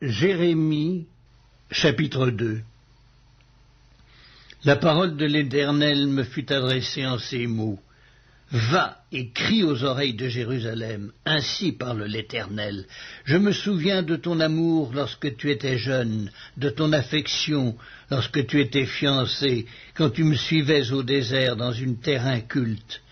Jérémie, chapitre 2. La parole de l'Éternel me fut adressée en ces mots. Va et crie aux oreilles de Jérusalem, ainsi parle l'Éternel. Je me souviens de ton amour lorsque tu étais jeune, de ton affection lorsque tu étais fiancé, quand tu me suivais au désert dans une terre inculte.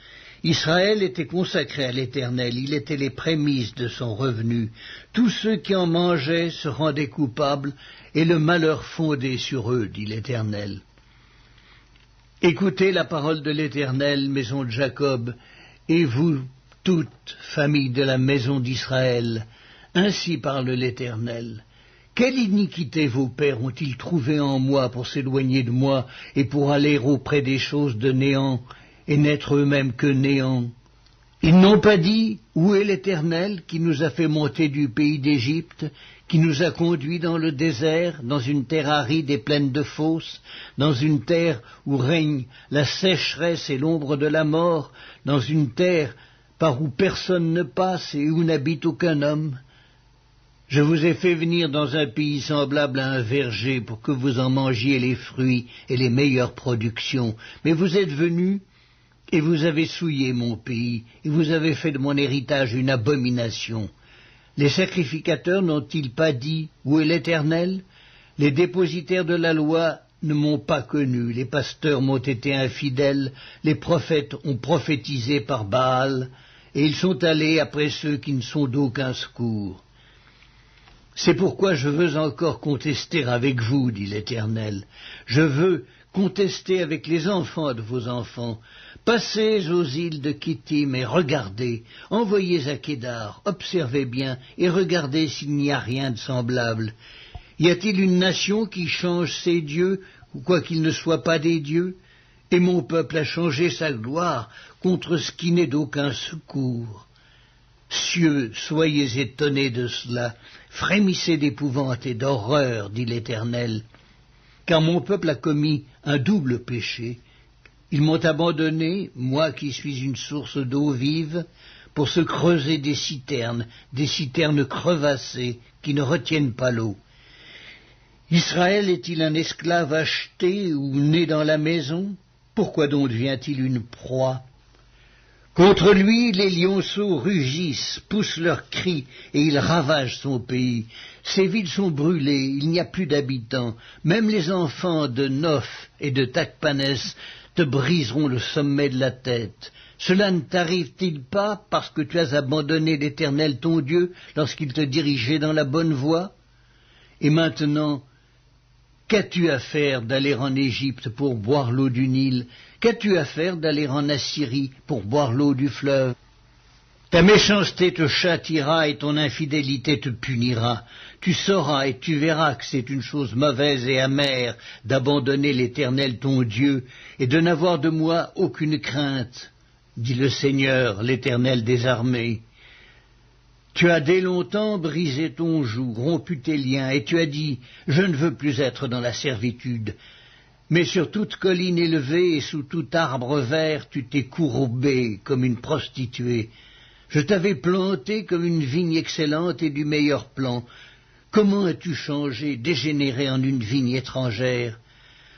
Israël était consacré à l'Éternel, il était les prémices de son revenu. Tous ceux qui en mangeaient se rendaient coupables, et le malheur fondait sur eux, dit l'Éternel. Écoutez la parole de l'Éternel, maison de Jacob, et vous, toute famille de la maison d'Israël, ainsi parle l'Éternel. Quelle iniquité vos pères ont-ils trouvé en moi pour s'éloigner de moi et pour aller auprès des choses de néant et n'être eux-mêmes que néant? Ils n'ont pas dit, où est l'Éternel qui nous a fait monter du pays d'Égypte, qui nous a conduits dans le désert, dans une terre aride et pleine de fosses, dans une terre où règne la sécheresse et l'ombre de la mort, dans une terre par où personne ne passe et où n'habite aucun homme? Je vous ai fait venir dans un pays semblable à un verger pour que vous en mangiez les fruits et les meilleures productions, mais vous êtes venus et vous avez souillé mon pays, et vous avez fait de mon héritage une abomination. Les sacrificateurs n'ont-ils pas dit, où est l'Éternel? Les dépositaires de la loi ne m'ont pas connu, les pasteurs m'ont été infidèles, les prophètes ont prophétisé par Baal, et ils sont allés après ceux qui ne sont d'aucun secours. C'est pourquoi je veux encore contester avec vous, dit l'Éternel. Je veux contester avec les enfants de vos enfants. Passez aux îles de Kittim et regardez, envoyez à Kédar, observez bien et regardez s'il n'y a rien de semblable. Y a-t-il une nation qui change ses dieux, ou quoi qu'ils ne soient pas des dieux? Et mon peuple a changé sa gloire contre ce qui n'est d'aucun secours. Cieux, soyez étonnés de cela, frémissez d'épouvante et d'horreur, dit l'Éternel, car mon peuple a commis un double péché. Ils m'ont abandonné, moi qui suis une source d'eau vive, pour se creuser des citernes crevassées qui ne retiennent pas l'eau. Israël est-il un esclave acheté ou né dans la maison? Pourquoi donc devient-il une proie? Contre lui, les lionceaux rugissent, poussent leurs cris, et ils ravagent son pays. Ses villes sont brûlées, il n'y a plus d'habitants. Même les enfants de Noph et de Tachpanès te briseront le sommet de la tête. Cela ne t'arrive-t-il pas parce que tu as abandonné l'Éternel ton Dieu lorsqu'il te dirigeait dans la bonne voie? Et maintenant, qu'as-tu à faire d'aller en Égypte pour boire l'eau du Nil? Qu'as-tu à faire d'aller en Assyrie pour boire l'eau du fleuve? Ta méchanceté te châtiera et ton infidélité te punira. Tu sauras et tu verras que c'est une chose mauvaise et amère d'abandonner l'Éternel ton Dieu et de n'avoir de moi aucune crainte, dit le Seigneur, l'Éternel des armées. Tu as dès longtemps brisé ton joug, rompu tes liens, et tu as dit, je ne veux plus être dans la servitude. Mais sur toute colline élevée et sous tout arbre vert, tu t'es courbé comme une prostituée. Je t'avais planté comme une vigne excellente et du meilleur plan. Comment as-tu changé, dégénéré en une vigne étrangère?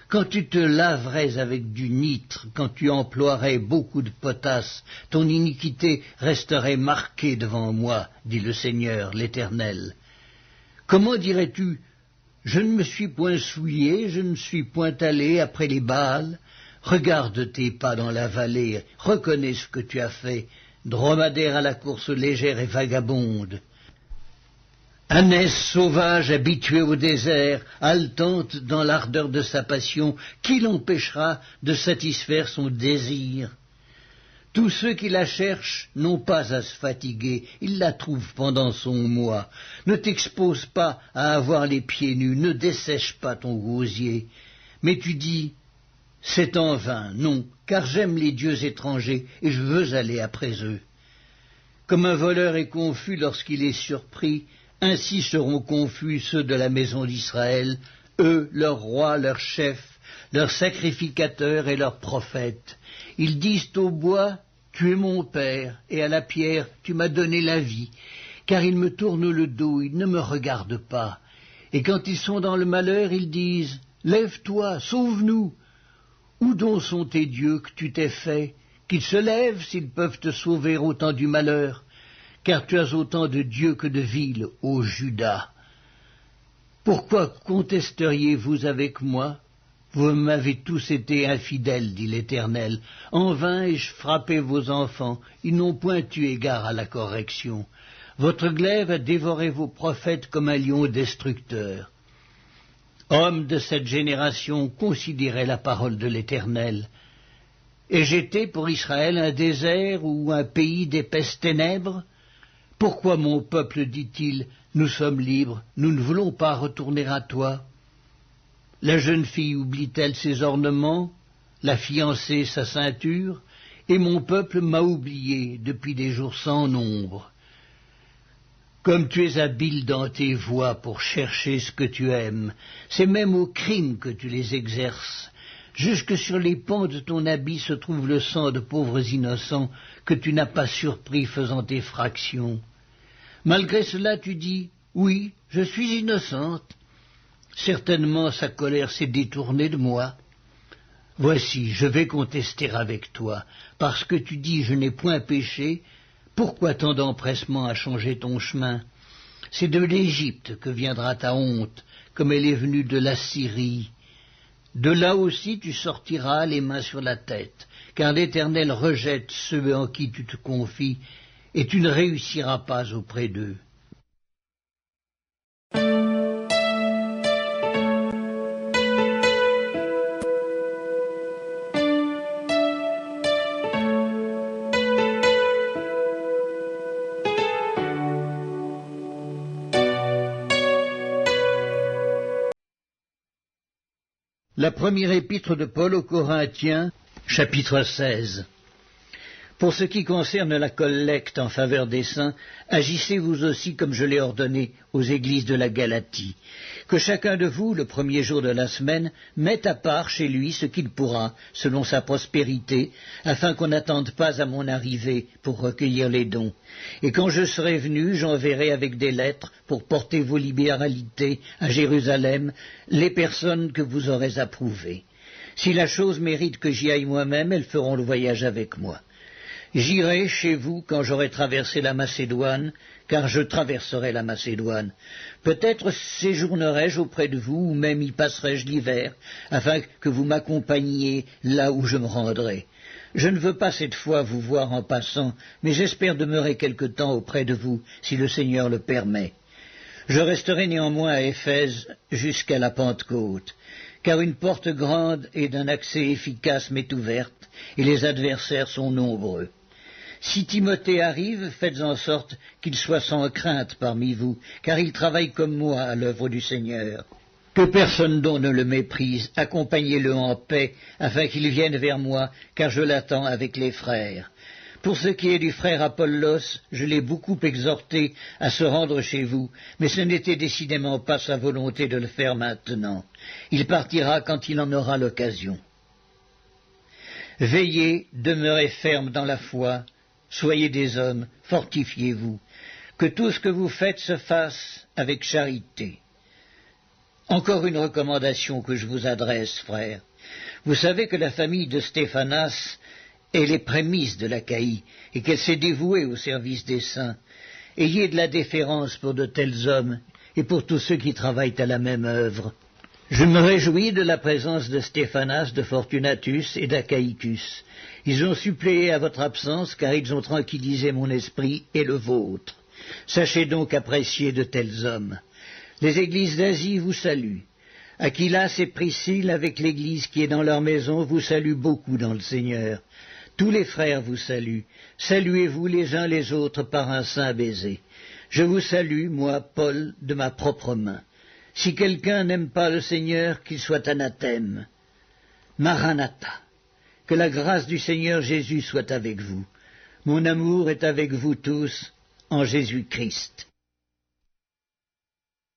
Quand tu te laverais avec du nitre, quand tu emploierais beaucoup de potasse, ton iniquité resterait marquée devant moi, dit le Seigneur, l'Éternel. Comment dirais-tu, je ne me suis point souillé, je ne suis point allé après les Baals? Regarde tes pas dans la vallée, reconnais ce que tu as fait, dromadaire à la course légère et vagabonde. Ânesse sauvage habituée au désert, haletante dans l'ardeur de sa passion, qui l'empêchera de satisfaire son désir? Tous ceux qui la cherchent n'ont pas à se fatiguer, ils la trouvent pendant son mois. Ne t'expose pas à avoir les pieds nus, ne dessèche pas ton gosier. Mais tu dis, c'est en vain, non, car j'aime les dieux étrangers et je veux aller après eux. Comme un voleur est confus lorsqu'il est surpris, ainsi seront confus ceux de la maison d'Israël, eux, leurs rois, leurs chefs, leurs sacrificateurs et leurs prophètes. Ils disent au bois, tu es mon père, et à la pierre, tu m'as donné la vie, car ils me tournent le dos, ils ne me regardent pas. Et quand ils sont dans le malheur, ils disent « Lève-toi, sauve-nous » Où donc sont tes dieux que tu t'es fait, qu'ils se lèvent s'ils peuvent te sauver au temps du malheur, car tu as autant de dieux que de villes, ô Juda. Pourquoi contesteriez-vous avec moi? Vous m'avez tous été infidèles, dit l'Éternel. En vain ai-je frappé vos enfants, ils n'ont point eu égard à la correction. Votre glaive a dévoré vos prophètes comme un lion destructeur. Hommes de cette génération, considérez la parole de l'Éternel. Ai-je été pour Israël un désert ou un pays d'épaisses ténèbres? Pourquoi mon peuple, dit-il, nous sommes libres, nous ne voulons pas retourner à toi? La jeune fille oublie-t-elle ses ornements, la fiancée sa ceinture, et mon peuple m'a oublié depuis des jours sans nombre. Comme tu es habile dans tes voies pour chercher ce que tu aimes, c'est même au crime que tu les exerces. Jusque sur les pans de ton habit se trouve le sang de pauvres innocents que tu n'as pas surpris faisant effraction. Malgré cela tu dis, oui, je suis innocente. Certainement sa colère s'est détournée de moi. Voici, je vais contester avec toi, parce que tu dis je n'ai point péché. Pourquoi tant d'empressement à changer ton chemin? C'est de l'Égypte que viendra ta honte, comme elle est venue de l'Assyrie. De là aussi tu sortiras les mains sur la tête, car l'Éternel rejette ceux en qui tu te confies, et tu ne réussiras pas auprès d'eux. La première épître de Paul aux Corinthiens, chapitre 16. Pour ce qui concerne la collecte en faveur des saints, agissez vous aussi comme je l'ai ordonné aux églises de la Galatie. Que chacun de vous, le premier jour de la semaine, mette à part chez lui ce qu'il pourra, selon sa prospérité, afin qu'on n'attende pas à mon arrivée pour recueillir les dons. Et quand je serai venu, j'enverrai avec des lettres pour porter vos libéralités à Jérusalem les personnes que vous aurez approuvées. Si la chose mérite que j'y aille moi-même, elles feront le voyage avec moi. J'irai chez vous quand j'aurai traversé la Macédoine, car je traverserai la Macédoine. Peut-être séjournerai-je auprès de vous, ou même y passerai-je l'hiver, afin que vous m'accompagniez là où je me rendrai. Je ne veux pas cette fois vous voir en passant, mais j'espère demeurer quelque temps auprès de vous, si le Seigneur le permet. Je resterai néanmoins à Éphèse jusqu'à la Pentecôte, car une porte grande et d'un accès efficace m'est ouverte, et les adversaires sont nombreux. Si Timothée arrive, faites en sorte qu'il soit sans crainte parmi vous, car il travaille comme moi à l'œuvre du Seigneur. Que personne donc ne le méprise, accompagnez-le en paix, afin qu'il vienne vers moi, car je l'attends avec les frères. Pour ce qui est du frère Apollos, je l'ai beaucoup exhorté à se rendre chez vous, mais ce n'était décidément pas sa volonté de le faire maintenant. Il partira quand il en aura l'occasion. Veillez, demeurez fermes dans la foi, soyez des hommes, fortifiez-vous, que tout ce que vous faites se fasse avec charité. Encore une recommandation que je vous adresse, frères. Vous savez que la famille de Stéphanas est les prémices de l'Achaïe, et qu'elle s'est dévouée au service des saints. Ayez de la déférence pour de tels hommes, et pour tous ceux qui travaillent à la même œuvre. Je me réjouis de la présence de Stéphanas, de Fortunatus et d'Achaïcus. Ils ont suppléé à votre absence, car ils ont tranquillisé mon esprit et le vôtre. Sachez donc apprécier de tels hommes. Les églises d'Asie vous saluent. Aquilas et Priscille, avec l'église qui est dans leur maison, vous saluent beaucoup dans le Seigneur. Tous les frères vous saluent. Saluez-vous les uns les autres par un saint baiser. Je vous salue, moi, Paul, de ma propre main. Si quelqu'un n'aime pas le Seigneur, qu'il soit anathème. Maranatha. Que la grâce du Seigneur Jésus soit avec vous. Mon amour est avec vous tous, en Jésus-Christ.